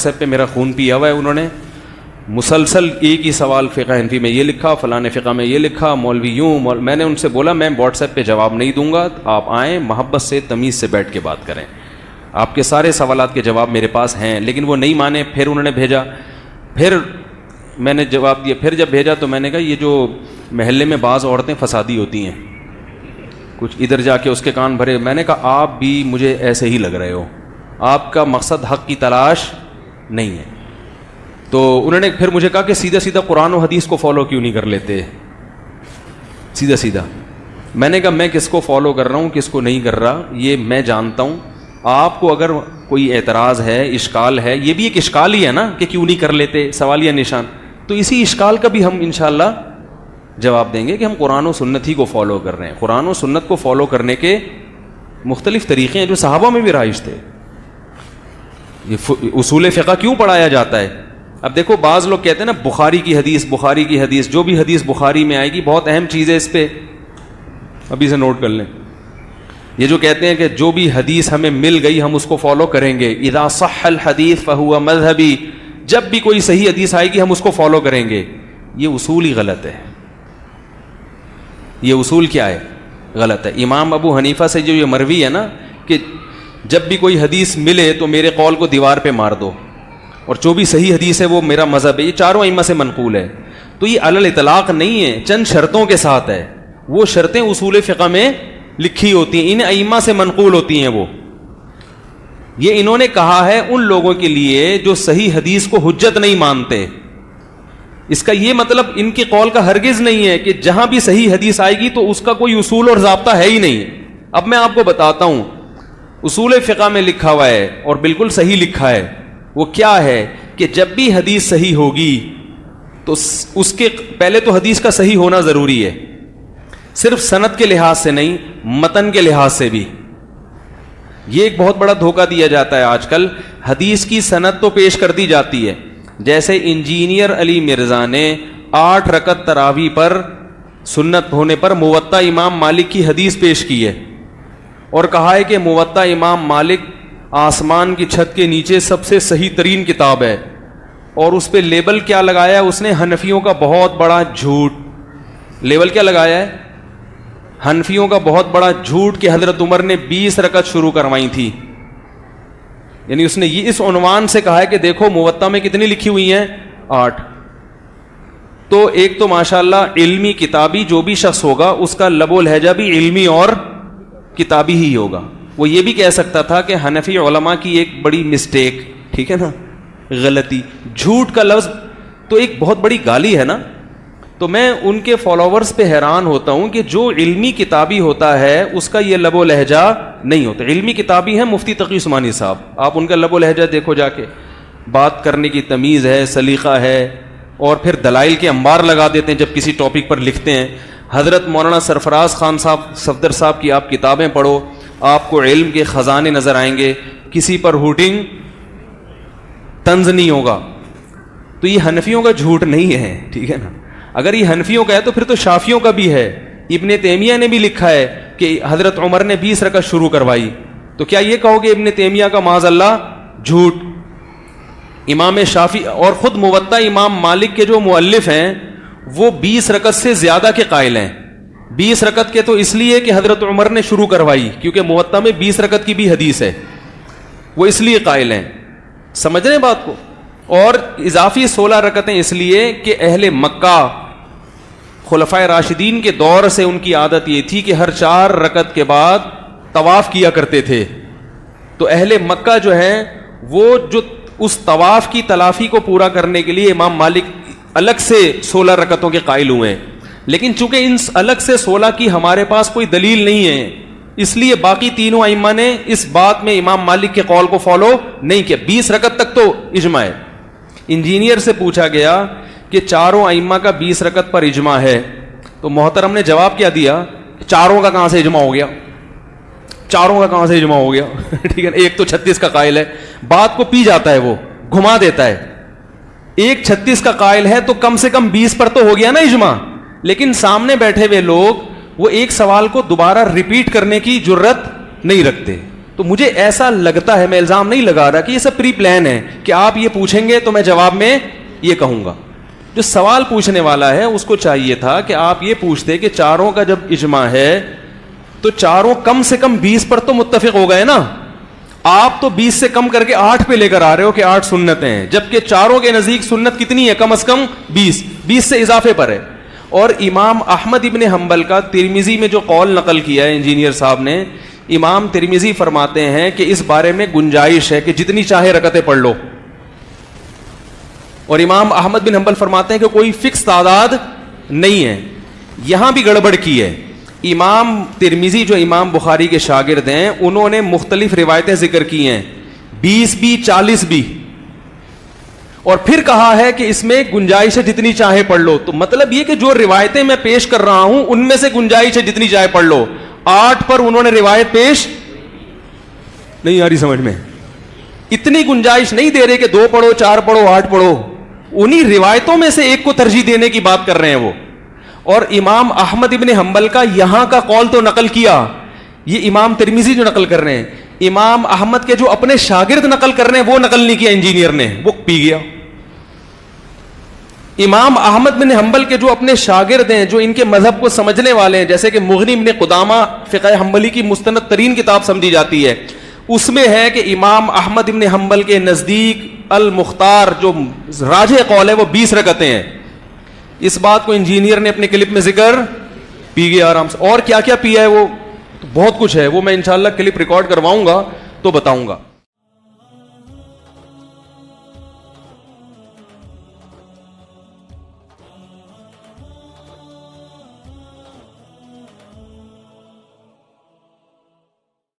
WhatsApp پہ میرا خون پیا ہوا ہے، انہوں نے مسلسل ایک ہی سوال فقہ حنفی میں یہ لکھا، فلاں فقہ میں یہ لکھا، مولوی یوں میں نے ان سے بولا میں WhatsApp پہ جواب نہیں دوں گا، آپ آئیں محبت سے تمیز سے بیٹھ کے بات کریں، آپ کے سارے سوالات کے جواب میرے پاس ہیں. لیکن وہ نہیں مانے. پھر انہوں نے بھیجا، پھر میں نے جواب دیا. پھر جب بھیجا تو میں نے کہا یہ جو محلے میں بعض عورتیں فسادی ہوتی ہیں، کچھ ادھر جا کے اس کے کان بھرے، میں نے کہا آپ بھی مجھے ایسے ہی لگ رہے ہو، آپ کا مقصد حق کی تلاش نہیں ہے. تو انہوں نے پھر مجھے کہا کہ سیدھا سیدھا قرآن و حدیث کو فالو کیوں نہیں کر لیتے سیدھا سیدھا. میں نے کہا میں کس کو فالو کر رہا ہوں کس کو نہیں کر رہا یہ میں جانتا ہوں. آپ کو اگر کوئی اعتراض ہے، اشکال ہے، یہ بھی ایک اشکال ہی ہے نا کہ کیوں نہیں کر لیتے، سوالیہ نشان، تو اسی اشکال کا بھی ہم انشاءاللہ جواب دیں گے کہ ہم قرآن و سنت ہی کو فالو کر رہے ہیں. قرآن و سنت کو فالو کرنے کے مختلف طریقے ہیں جو صحابہ میں بھی رائج تھے. یہ اصول فقہ کیوں پڑھایا جاتا ہے؟ اب دیکھو بعض لوگ کہتے ہیں نا بخاری کی حدیث، جو بھی حدیث بخاری میں آئے گی، بہت اہم چیز ہے، اس پہ ابھی سے نوٹ کر لیں. یہ جو کہتے ہیں کہ جو بھی حدیث ہمیں مل گئی ہم اس کو فالو کریں گے، اذا صح الحدیث فہو مذہبی، جب بھی کوئی صحیح حدیث آئے گی ہم اس کو فالو کریں گے، یہ اصول ہی غلط ہے. یہ اصول کیا ہے؟ غلط ہے. امام ابو حنیفہ سے جو یہ مروی ہے نا کہ جب بھی کوئی حدیث ملے تو میرے قول کو دیوار پہ مار دو، اور جو بھی صحیح حدیث ہے وہ میرا مذہب ہے، یہ چاروں ائمہ سے منقول ہے. تو یہ علی الاطلاق نہیں ہے، چند شرطوں کے ساتھ ہے. وہ شرطیں اصول فقہ میں لکھی ہوتی ہیں، ان ائمہ سے منقول ہوتی ہیں. وہ یہ انہوں نے کہا ہے ان لوگوں کے لیے جو صحیح حدیث کو حجت نہیں مانتے. اس کا یہ مطلب ان کے قول کا ہرگز نہیں ہے کہ جہاں بھی صحیح حدیث آئے گی تو اس کا کوئی اصول اور ضابطہ ہے ہی نہیں. اب میں آپ کو بتاتا ہوں اصول فقہ میں لکھا ہوا ہے اور بالکل صحیح لکھا ہے. وہ کیا ہے کہ جب بھی حدیث صحیح ہوگی تو اس کے پہلے تو حدیث کا صحیح ہونا ضروری ہے، صرف سند کے لحاظ سے نہیں، متن کے لحاظ سے بھی. یہ ایک بہت بڑا دھوکہ دیا جاتا ہے آج کل. حدیث کی سند تو پیش کر دی جاتی ہے، جیسے انجینئر علی مرزا نے 8 رکعت تراویح پر سنت ہونے پر موطا امام مالک کی حدیث پیش کی ہے، اور کہا ہے کہ موطا امام مالک آسمان کی چھت کے نیچے سب سے صحیح ترین کتاب ہے. اور اس پہ لیبل کیا لگایا ہے اس نے؟ حنفیوں کا بہت بڑا جھوٹ. لیبل کیا لگایا ہے؟ حنفیوں کا بہت بڑا جھوٹ کہ حضرت عمر نے 20 رکعت شروع کروائی تھی. یعنی اس نے یہ اس عنوان سے کہا ہے کہ دیکھو موطا میں کتنی لکھی ہوئی ہیں؟ 8. تو ایک تو ماشاءاللہ علمی کتابی جو بھی شخص ہوگا اس کا لب و لہجہ بھی علمی اور کتابی ہی ہوگا. وہ یہ بھی کہہ سکتا تھا کہ حنفی علماء کی ایک بڑی مسٹیک، ٹھیک ہے نا، غلطی. جھوٹ کا لفظ تو ایک بہت بڑی گالی ہے نا. تو میں ان کے فالوورز پہ حیران ہوتا ہوں کہ جو علمی کتابی ہوتا ہے اس کا یہ لب و لہجہ نہیں ہوتا. علمی کتابی ہیں مفتی تقی عثمانی صاحب، آپ ان کا لب و لہجہ دیکھو جا کے، بات کرنے کی تمیز ہے، سلیقہ ہے، اور پھر دلائل کے انبار لگا دیتے ہیں جب کسی ٹاپک پر لکھتے ہیں. حضرت مولانا سرفراز خان صاحب صفدر صاحب کی آپ کتابیں پڑھو، آپ کو علم کے خزانے نظر آئیں گے، کسی پر ہوٹنگ طنز نہیں ہوگا. تو یہ حنفیوں کا جھوٹ نہیں ہے، ٹھیک ہے نا. اگر یہ حنفیوں کا ہے تو پھر تو شافیوں کا بھی ہے. ابن تیمیہ نے بھی لکھا ہے کہ حضرت عمر نے 20 رکعت شروع کروائی. تو کیا یہ کہو گے ابن تیمیہ کا معاذ اللہ جھوٹ؟ امام شافعی اور خود موطا امام مالک کے جو مؤلف ہیں وہ 20 رکعت سے زیادہ کے قائل ہیں. 20 رکعت کے تو اس لیے کہ حضرت عمر نے شروع کروائی، کیونکہ موطا میں 20 رکعت کی بھی حدیث ہے، وہ اس لیے قائل ہیں. سمجھ رہے ہیں بات کو؟ اور اضافی 16 رکعتیں اس لیے کہ اہل مکہ خلفائے راشدین کے دور سے ان کی عادت یہ تھی کہ ہر 4 رکعت کے بعد طواف کیا کرتے تھے. تو اہل مکہ جو ہیں وہ جو اس طواف کی تلافی کو پورا کرنے کے لیے امام مالک الگ سے 16 رکعتوں کے قائل ہوئے ہیں. لیکن چونکہ ان الگ سے 16 کی ہمارے پاس کوئی دلیل نہیں ہے، اس لیے باقی تینوں ائمہ نے اس بات میں امام مالک کے قول کو فالو نہیں کیا. 20 رکعت تک تو اجماع ہے. انجینئر سے پوچھا گیا کہ چاروں ائمہ کا 20 رکعت پر اجماع ہے، تو محترم نے جواب کیا دیا؟ چاروں کا کہاں سے اجماع ہو گیا؟ چاروں کا کہاں سے اجماع ہو گیا؟ ٹھیک ہے، ایک تو 36 کا قائل ہے، بات کو پی جاتا ہے، وہ گھما دیتا ہے. ایک 36 کا قائل ہے تو کم سے کم 20 پر تو ہو گیا نا اجماع. لیکن سامنے بیٹھے ہوئے لوگ وہ ایک سوال کو دوبارہ ریپیٹ کرنے کی جرت نہیں رکھتے. تو تو مجھے ایسا لگتا ہے, میں الزام نہیں لگا رہا, کہ یہ سب پری پلان ہے کہ آپ یہ پوچھیں گے تو میں جواب میں یہ کہوں گا. جو سوال پوچھنے والا ہے اس کو چاہیے تھا کہ آپ یہ پوچھتے کہ چاروں کا جب اجماع ہے تو چاروں کم سے کم 20 پر تو متفق ہو گئے نا. آپ تو 20 سے کم کر کے 8 پہ لے کر آ رہے ہو کہ 8 سنتیں ہیں, جبکہ چاروں کے نزدیک سنت کتنی ہے؟ کم از کم 20 سے اضافے پر ہے. اور امام احمد ابن حنبل کا ترمذی میں جو قول نقل کیا ہے انجینئر صاحب نے, امام ترمذی فرماتے ہیں کہ اس بارے میں گنجائش ہے کہ جتنی چاہے رکعتیں پڑھ لو, اور امام احمد بن حنبل فرماتے ہیں کہ کوئی فکس تعداد نہیں ہے. یہاں بھی گڑبڑ کی ہے. امام ترمذی جو امام بخاری کے شاگرد ہیں انہوں نے مختلف روایتیں ذکر کی ہیں, 20 بھی 40 بھی, اور پھر کہا ہے کہ اس میں گنجائش ہے جتنی چاہے پڑھ لو. تو مطلب یہ کہ جو روایتیں میں پیش کر رہا ہوں ان میں سے گنجائش ہے جتنی چاہے پڑھ لو. 8 پر انہوں نے روایت پیش نہیں آ رہی سمجھ میں, اتنی گنجائش نہیں دے رہے کہ 2 پڑھو 4 پڑھو 8 پڑھو, انہی روایتوں میں سے ایک کو ترجیح دینے کی بات کر رہے ہیں وہ. اور امام احمد ابن حنبل کا یہاں کا قول تو نقل کیا, یہ امام ترمذی جو نقل کر رہے ہیں, امام احمد کے جو اپنے شاگرد نقل کر رہے ہیں وہ نقل نہیں کیا انجینئر نے, وہ پی گیا. امام احمد بن حنبل کے جو اپنے شاگرد ہیں, جو ان کے مذہب کو سمجھنے والے ہیں, جیسے کہ مغنی بن قدامہ فقہ حنبلی کی مستند ترین کتاب سمجھی جاتی ہے, اس میں ہے کہ امام احمد بن حنبل کے نزدیک المختار جو راجح قول ہے وہ 20 رکعتیں ہیں. اس بات کو انجینئر نے اپنے کلپ میں ذکر پی گیا آرام سے. اور کیا کیا پیا ہے وہ بہت کچھ ہے, وہ میں انشاءاللہ کلپ ریکارڈ کرواؤں گا تو بتاؤں گا.